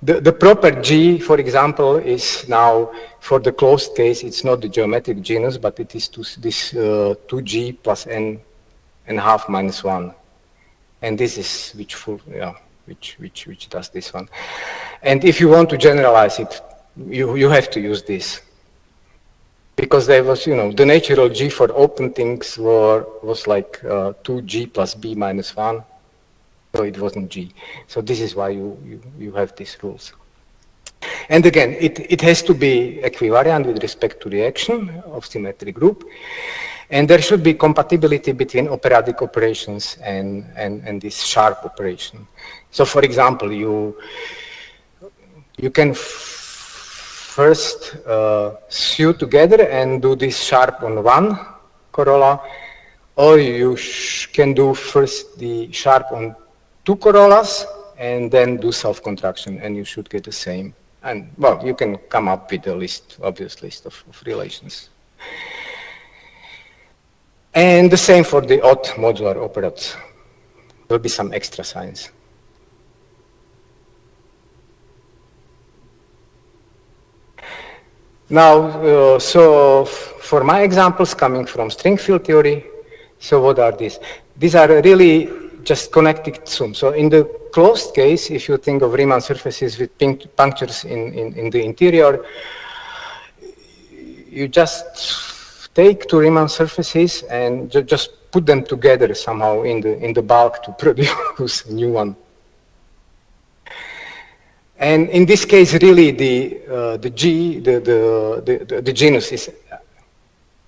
the proper G, for example, is now, for the closed case, it's not the geometric genus, but it is this 2G plus n and half minus 1. And this is which does this one. And if you want to generalize it, you have to use this. Because there was, the natural G for open things was like 2G plus B minus 1. So it wasn't G. So this is why you have these rules. And again, it has to be equivariant with respect to the action of symmetric group. And there should be compatibility between operatic operations and this sharp operation. So for example, you can first sew together and do this sharp on one corolla, or you can do first the sharp on two corollas and then do self-contraction, and you should get the same. And well, you can come up with a obvious list of relations. And the same for the odd modular operators. There will be some extra signs. Now, so for my examples coming from string field theory, so what are these? These are really just connected zoom. So in the closed case, if you think of Riemann surfaces with punctures in the interior, you just take two Riemann surfaces and just put them together somehow in the bulk to produce a new one. And in this case, really, the genus is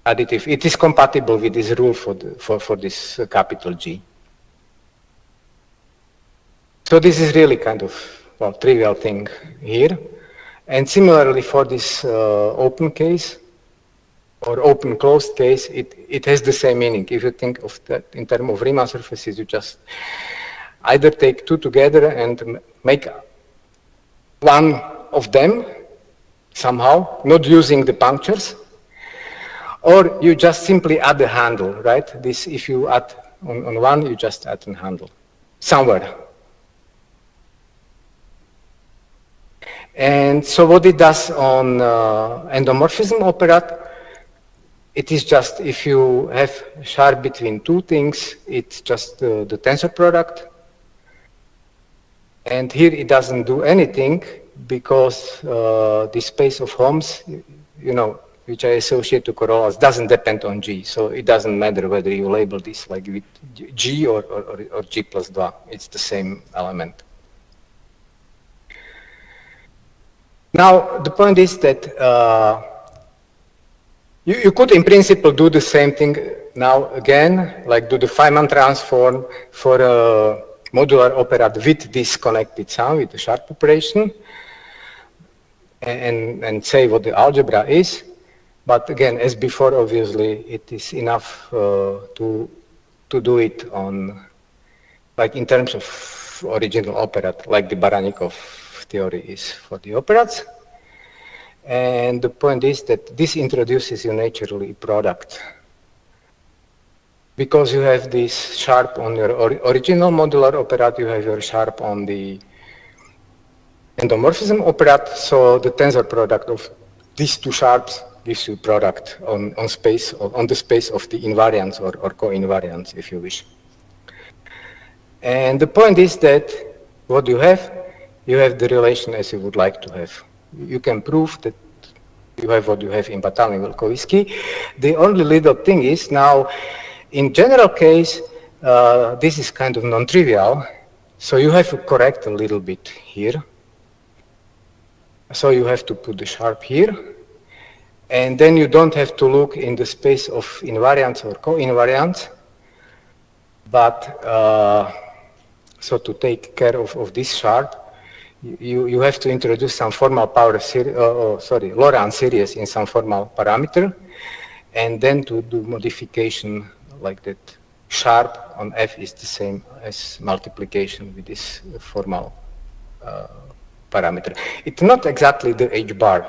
additive. It is compatible with this rule for this capital G. So this is really kind of, well, trivial thing here. And similarly for this open case or open closed case, it has the same meaning. If you think of that in terms of Riemann surfaces, you just either take two together and make one of them somehow, not using the punctures, or you just simply add a handle, right? This, if you add on one, you just add a handle somewhere. And so what it does on endomorphism operator, it is just if you have sharp between two things, it's just the tensor product. And here it doesn't do anything because the space of Holmes, you know, which I associate to corollas, doesn't depend on G. So it doesn't matter whether you label this like with G or G plus 2. It's the same element. Now, the point is that you could, in principle, do the same thing now again, like do the Feynman transform for a modular operator with this connected sum, with the sharp operation, and say what the algebra is. But again, as before, obviously, it is enough to do it on, like in terms of original operator, like the Baranikov theory is for the operators. And the point is that this introduces you naturally product. Because you have this sharp on your original modular operator, you have your sharp on the endomorphism operator, so the tensor product of these two sharps gives you product on the space of the invariants or co-invariants, if you wish. And the point is that what you have the relation as you would like to have. You can prove that you have what you have in Batalin-Vilkovisky. The only little thing is now, in general case, this is kind of non-trivial, so you have to correct a little bit here. So you have to put the sharp here, and then you don't have to look in the space of invariants or co-invariants, but so to take care of this sharp, you have to introduce some formal power series, Laurent series in some formal parameter, and then to do modification like that. Sharp on F is the same as multiplication with this formal parameter. It's not exactly the H bar.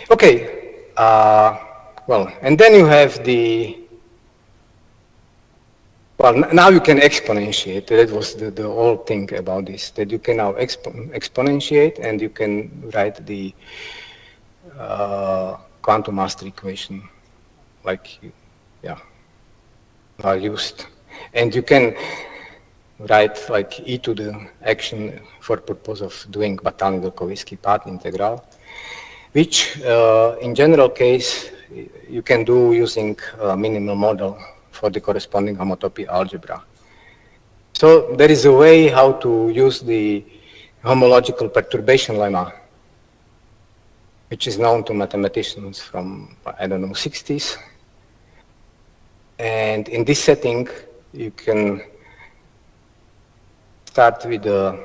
Okay, well, and then you have the, well, now you can exponentiate. That was the whole thing about this, that you can now exponentiate and you can write the quantum master equation like, yeah, are used. And you can write like e to the action for purpose of doing Batalin-Vilkovisky path integral, which in general case you can do using a minimal model for the corresponding homotopy algebra. So there is a way how to use the homological perturbation lemma, which is known to mathematicians from, I don't know, 60s. And in this setting, you can start with the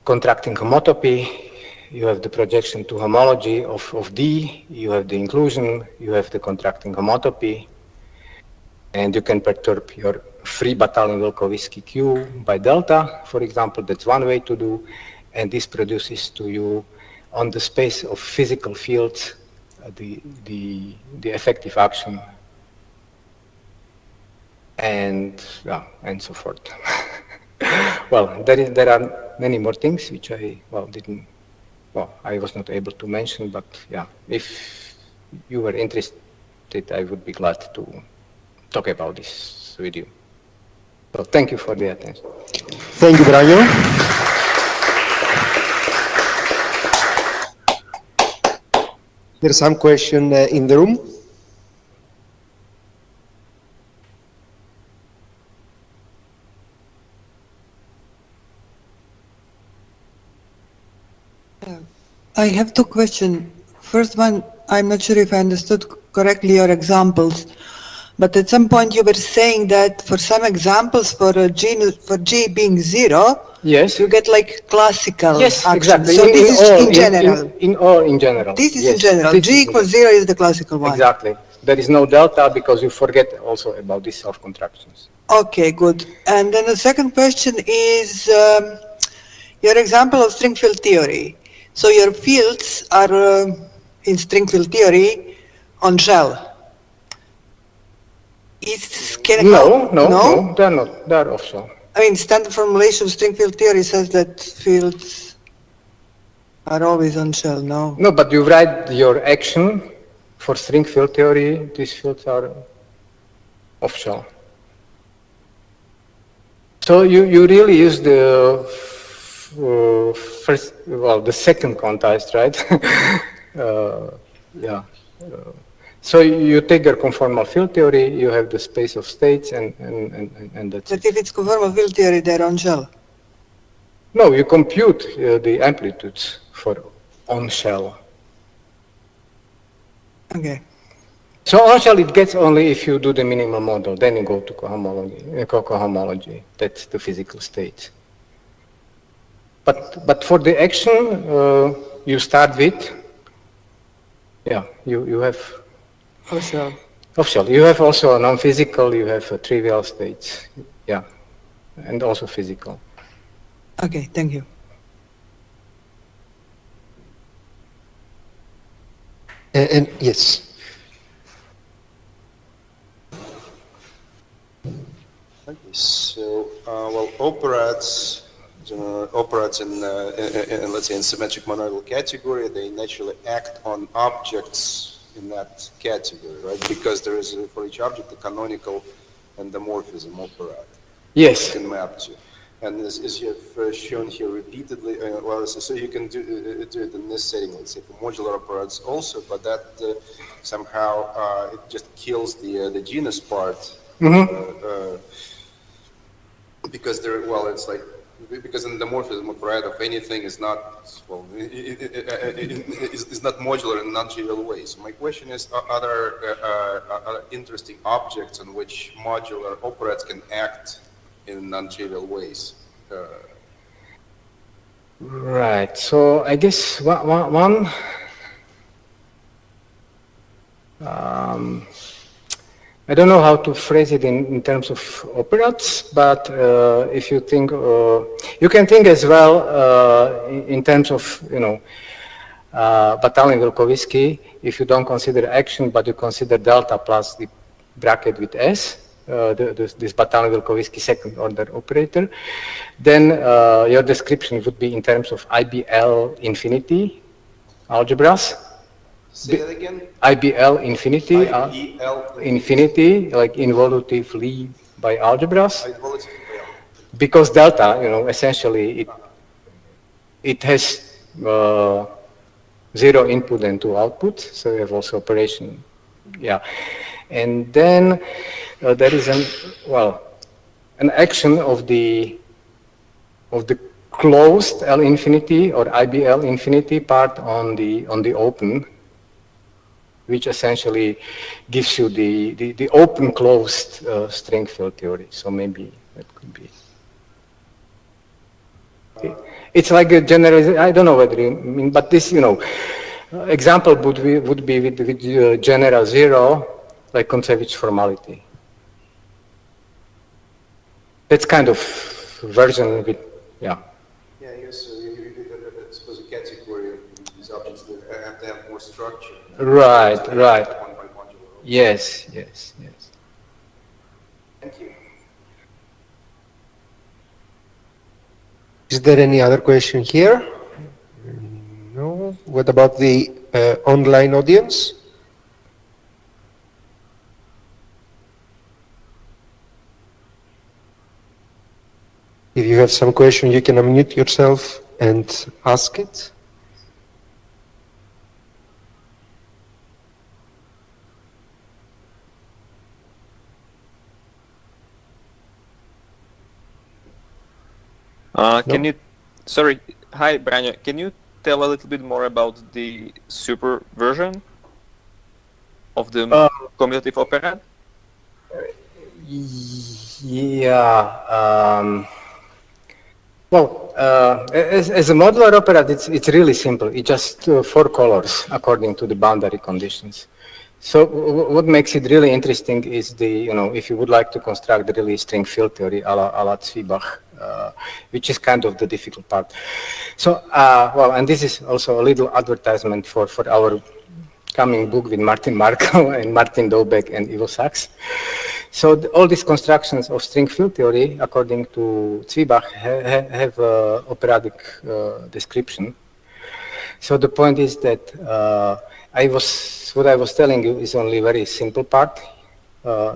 contracting homotopy. You have the projection to homology of D, you have the inclusion, you have the contracting homotopy, and you can perturb your free Batalin-Vilkovisky Q by delta, for example. That's one way to do, and this produces to you on the space of physical fields the effective action, and so forth. Well, there are many more things which I I was not able to mention, but yeah, if you were interested it, I would be glad to talk about this with you. So thank you for the attention. Thank you, Branjo. There's some question in the room. I have two questions. First one, I'm not sure if I understood correctly your examples, but at some point you were saying that for some examples for a genus, for G being 0, Yes. you get like classical Yes, action. exactly. So this is all, in general. in general. This is yes. in general. This G is equals 0 is the classical one. Exactly. There is no delta because you forget also about these self-contractions. Okay, good. And then the second question is your example of string field theory. So your fields are in string field theory on shell. No, they're not. They're offshore. I mean, standard formulation of string field theory says that fields are always on shell, no? No, but you write your action for string field theory. These fields are offshore. So you really use the the second quantized, right? Yeah. So you take your conformal field theory, you have the space of states, and that's But it. if it's conformal field theory, they're on shell. No, you compute the amplitudes for on shell. Okay. So on shell it gets only if you do the minimal model, then you go to cohomology. That's the physical state. But for the action, you start with, yeah, you have On shell. offshell. You have also a non-physical, you have a trivial states, yeah, and also physical. Okay, thank you. And yes. Okay, so, well, operands in, let's say, in symmetric monoidal category, they naturally act on objects in that category, right? Because there is, for each object, a canonical endomorphism operand. Yes. Can map to. And as you have shown here repeatedly, well, so you can do it in this setting, let's say, for modular operands also, but that somehow it just kills the genus part. Because there, well, it's like, because endomorphism operand of anything is not, well, is not modular in non-trivial ways. So my question is, are there interesting objects on which modular operands can act in non-trivial ways? Right. So I guess one I don't know how to phrase it in terms of operands, but if you think, you can think as well in terms of, Batalin-Vilkovisky, if you don't consider action, but you consider delta plus the bracket with S, this Batalin-Vilkovisky second order operator, then your description would be in terms of IBL infinity algebras. Say that again? IBL infinity, IBL infinity, like involutively by algebras, Involutively by algebra. because delta, essentially it has zero input and two output, so you have also operation, yeah. And then there is an action of the closed L infinity or IBL infinity part on the open, which essentially gives you the open closed string field theory. So maybe that could be. It's like a generalization. I don't know whether you mean, but this, example would be with general zero, like Kontsevich formality. That's kind of version with, yeah. Yeah, I guess I suppose a category of these objects that have to have more structure. Right. One by modular. Yes. Thank you. Is there any other question here? No. What about the online audience? If you have some question, you can unmute yourself and ask it. Can you, sorry, hi, Brania, can you tell a little bit more about the super version of the commutative operand? Yeah. Well, as a modular operand, it's really simple. It's just 4 colors according to the boundary conditions. So what makes it really interesting is if you would like to construct the really string field theory a la Zwiebach, which is kind of the difficult part. So, well, and this is also a little advertisement for our coming book with Martin Markov and Martin Dobek and Ivo Sachs. So all these constructions of string field theory, according to Zwiebach, have operatic description. So the point is that what I was telling you is only very simple part.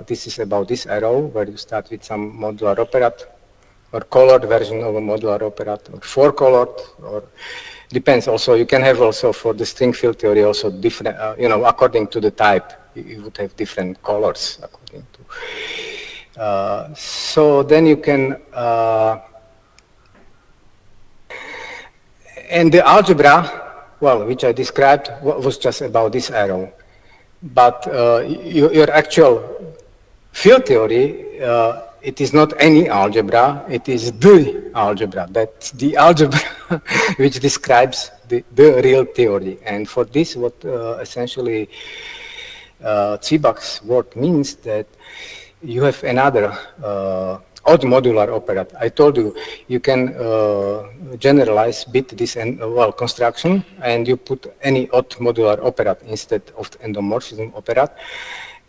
This is about this arrow where you start with some modular operand or colored version of a modular operand or 4-colored, or depends also. You can have also for the string field theory also different, according to the type, you would have different colors according to. So then you can, and the algebra, well, which I described, was just about this arrow. But your actual field theory, it is not any algebra, it is the algebra. That's the algebra which describes the real theory. And for this, what essentially Zwiebach's work means that you have another odd modular operand. I told you, you can generalize bit this construction, and you put any odd modular operand instead of the endomorphism operand.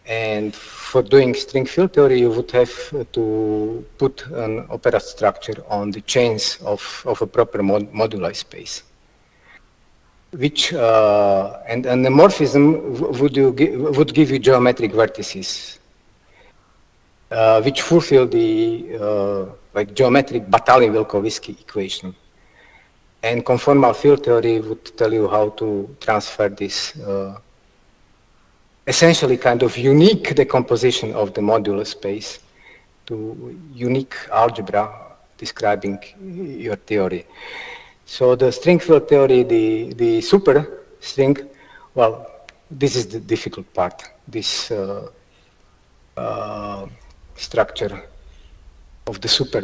And for doing string field theory, you would have to put an operand structure on the chains of a proper moduli space. Which and the morphism would give you geometric vertices, which fulfill the like geometric Batalin-Vilkovisky equation. And conformal field theory would tell you how to transfer this essentially kind of unique decomposition of the modular space to unique algebra describing your theory. So the string field theory, the super string, well, this is the difficult part, this structure of the super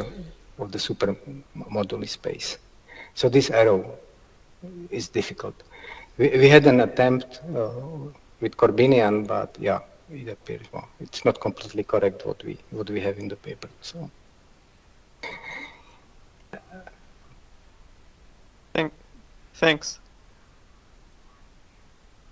moduli space. So this arrow is difficult. We had an attempt with Corbinian, but yeah, it appears, well, it's not completely correct what we have in the paper. So. Thanks.